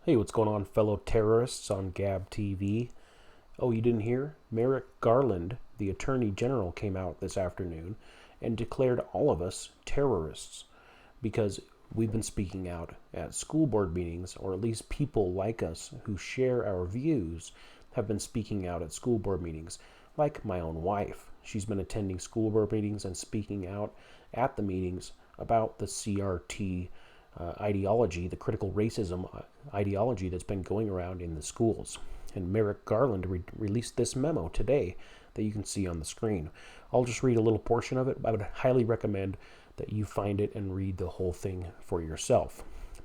Hey, what's going on, fellow terrorists on Gab TV? Oh, you didn't hear? Merrick Garland, the Attorney General, came out this afternoon and declared all of us terrorists because we've been speaking out at school board meetings, or at least people like us who share our views have been speaking out at school board meetings. Like my own wife, she's been attending school board meetings and speaking out at the meetings about the CRT ideology, the critical racism ideology that's been going around in the schools. And Merrick Garland released this memo today that you can see on the screen. I'll just read a little portion of it. I would highly recommend that you find it and read the whole thing for yourself.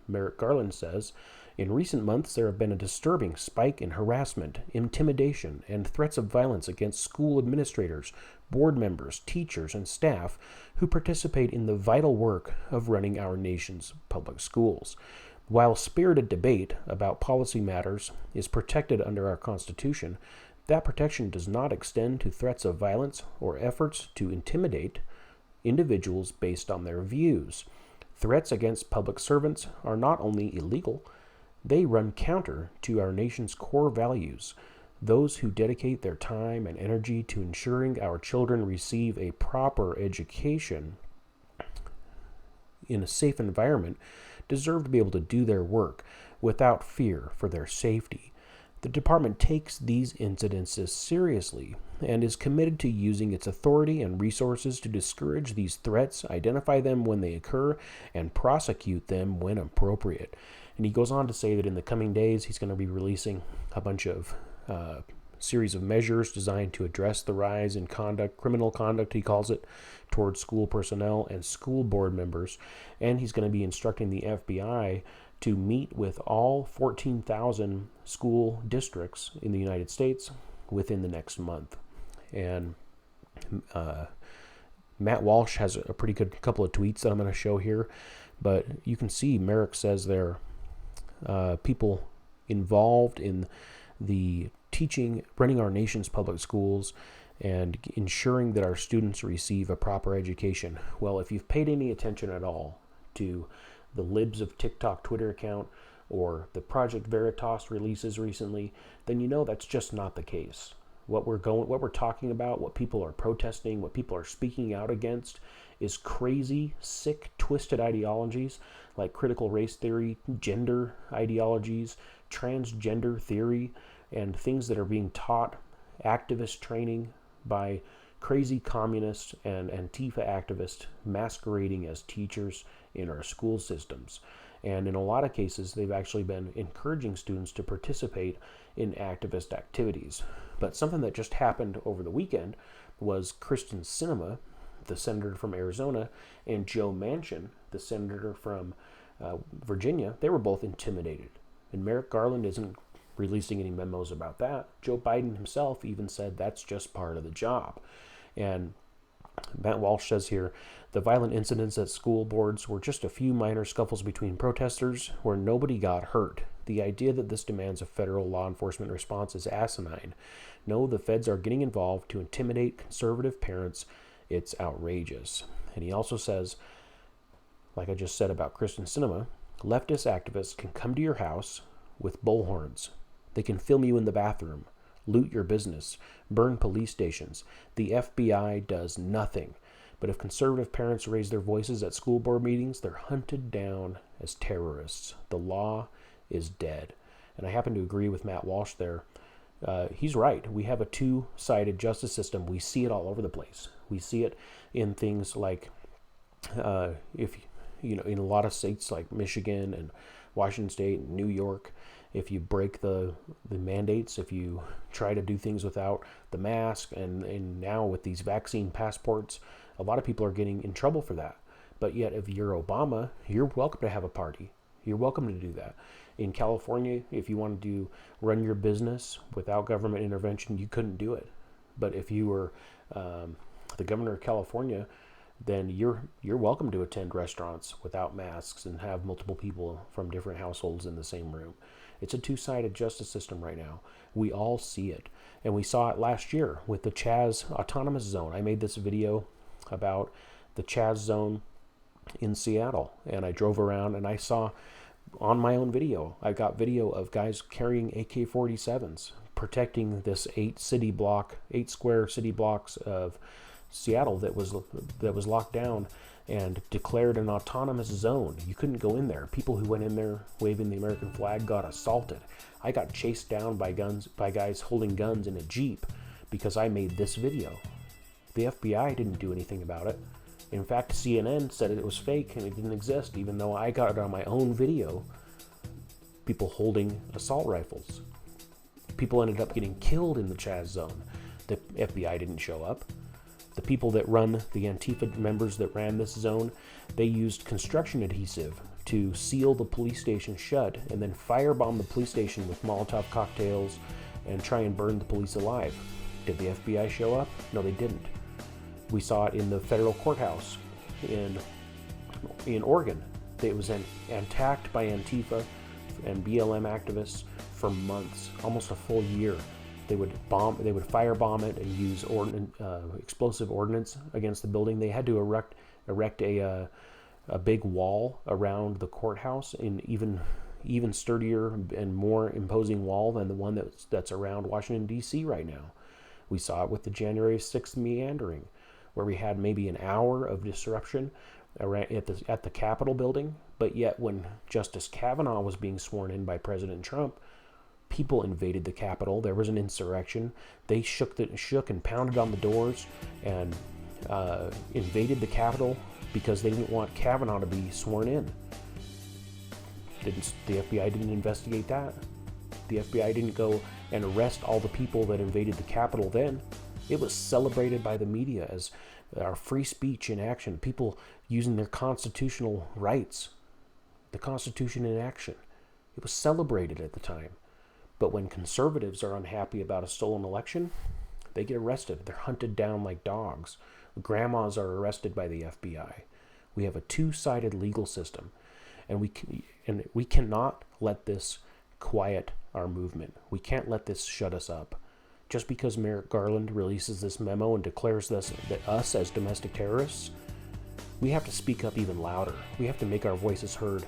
Merrick Garland says, in recent months, there have been a disturbing spike in harassment, intimidation, and threats of violence against school administrators, board members, teachers, and staff who participate in the vital work of running our nation's public schools. While spirited debate about policy matters is protected under our Constitution, that protection does not extend to threats of violence or efforts to intimidate individuals based on their views. Threats against public servants are not only illegal, they run counter to our nation's core values. Those who dedicate their time and energy to ensuring our children receive a proper education in a safe environment deserve to be able to do their work without fear for their safety. The department takes these incidences seriously and is committed to using its authority and resources to discourage these threats, identify them when they occur, and prosecute them when appropriate. And he goes on to say that in the coming days, he's going to be releasing a bunch of series of measures designed to address the rise in criminal conduct, he calls it, towards school personnel and school board members. And he's going to be instructing the FBI to meet with all 14,000 school districts in the United States within the next month. And Matt Walsh has a pretty good couple of tweets that I'm going to show here, but you can see Merrick says there people involved in the teaching, running our nation's public schools, and ensuring that our students receive a proper education. Well, if you've paid any attention at all to the Libs of TikTok Twitter account or the Project Veritas releases recently, then you know that's just not the case. What we're talking about, what people are protesting, what people are speaking out against is crazy, sick, twisted ideologies like critical race theory, gender ideologies, transgender theory, and things that are being taught, activist training by crazy communists and Antifa activists masquerading as teachers in our school systems. And in a lot of cases, they've actually been encouraging students to participate in activist activities. But something that just happened over the weekend was Kyrsten Sinema, the senator from Arizona, and Joe Manchin, the senator from Virginia. They were both intimidated. And Merrick Garland isn't releasing any memos about that. Joe Biden himself even said that's just part of the job. And Matt Walsh says here, the violent incidents at school boards were just a few minor scuffles between protesters where nobody got hurt. The idea that this demands a federal law enforcement response is asinine. No, the feds are getting involved to intimidate conservative parents. It's outrageous. And he also says, like I just said about Kyrsten Sinema, leftist activists can come to your house with bullhorns. They can film you in the bathroom, loot your business, burn police stations. The FBI does nothing. But if conservative parents raise their voices at school board meetings, they're hunted down as terrorists. The law is dead. And I happen to agree with Matt Walsh there. He's right. We have a two-sided justice system. We see it all over the place. We see it in things like, in a lot of states like Michigan and Washington State and New York, if you break the mandates, if you try to do things without the mask, and now with these vaccine passports, a lot of people are getting in trouble for that. But yet, if you're Obama, you're welcome to have a party. You're welcome to do that. In California, if you wanted to run your business without government intervention, you couldn't do it. But if you were the governor of California, then you're welcome to attend restaurants without masks and have multiple people from different households in the same room. It's a two-sided justice system right now. We all see it. And we saw it last year with the CHAZ autonomous zone. I made this video about the CHAZ zone in Seattle, and I drove around and I saw on my own video. I got video of guys carrying AK-47s, protecting this 8 square city blocks of Seattle that was locked down and declared an autonomous zone. You couldn't go in there. People who went in there waving the American flag got assaulted. I got chased down by guys holding guns in a Jeep because I made this video. The FBI didn't do anything about it. In fact, CNN said it was fake and it didn't exist, even though I got it on my own video. People holding assault rifles. People ended up getting killed in the CHAZ zone. The FBI didn't show up. The people that run, the Antifa members that ran this zone, they used construction adhesive to seal the police station shut and then firebomb the police station with Molotov cocktails and try and burn the police alive. Did the FBI show up? No, they didn't. We saw it in the federal courthouse in Oregon. It was attacked by Antifa and BLM activists for months, almost a full year. They would firebomb it and use explosive ordnance against the building. They had to erect a big wall around the courthouse, an even sturdier and more imposing wall than the one that's around Washington D.C. right now. We saw it with the January 6th meandering, where we had maybe an hour of disruption at the Capitol building, but yet when Justice Kavanaugh was being sworn in by President Trump, people invaded the Capitol. There was an insurrection. They shook and pounded on the doors and invaded the Capitol because they didn't want Kavanaugh to be sworn in. The FBI didn't investigate that. The FBI didn't go and arrest all the people that invaded the Capitol then. It was celebrated by the media as our free speech in action, people using their constitutional rights, the Constitution in action. It was celebrated at the time. But when conservatives are unhappy about a stolen election, they get arrested. They're hunted down like dogs. Grandmas are arrested by the FBI. We have a two-sided legal system, and we cannot let this quiet our movement. We can't let this shut us up. Just because Merrick Garland releases this memo and declares us as domestic terrorists, we have to speak up even louder. We have to make our voices heard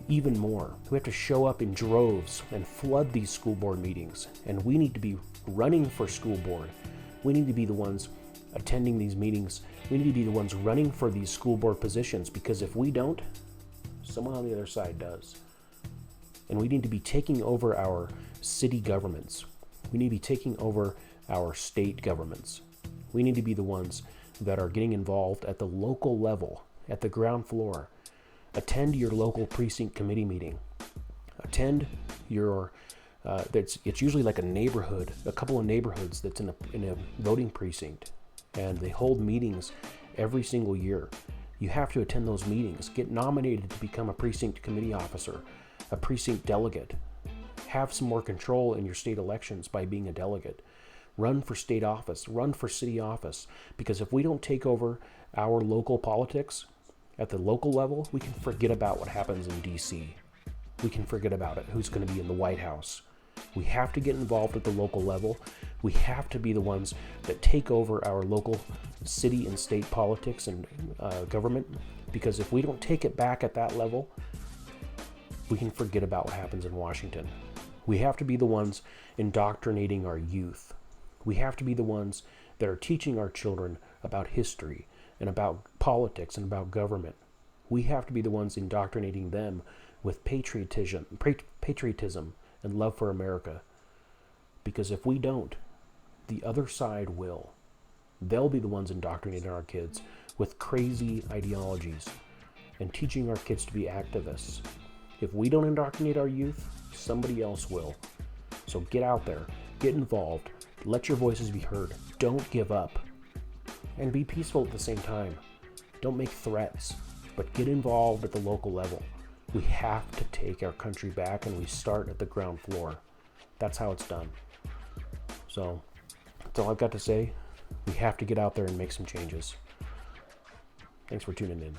even more. We have to show up in droves and flood these school board meetings. And we need to be running for school board. We need to be the ones attending these meetings. We need to be the ones running for these school board positions, because if we don't, someone on the other side does. And we need to be taking over our city governments. We need to be taking over our state governments. We need to be the ones that are getting involved at the local level, at the ground floor. Attend your local precinct committee meeting. Attend your, it's usually like a neighborhood, a couple of neighborhoods that's in a voting precinct, and they hold meetings every single year. You have to attend those meetings. Get nominated to become a precinct committee officer, a precinct delegate. Have some more control in your state elections by being a delegate. Run for state office, run for city office, because if we don't take over our local politics at the local level, we can forget about what happens in DC. We can forget about it, who's going to be in the White House. We have to get involved at the local level. We have to be the ones that take over our local city and state politics and government, because if we don't take it back at that level, we can forget about what happens in Washington. We have to be the ones indoctrinating our youth. We have to be the ones that are teaching our children about history and about politics and about government. We have to be the ones indoctrinating them with patriotism and love for America. Because if we don't, the other side will. They'll be the ones indoctrinating our kids with crazy ideologies and teaching our kids to be activists. If we don't indoctrinate our youth, somebody else will. So get out there, get involved, let your voices be heard. Don't give up. And be peaceful at the same time. Don't make threats, but get involved at the local level. We have to take our country back, and we start at the ground floor. That's how it's done. So that's all I've got to say. We have to get out there and make some changes. Thanks for tuning in.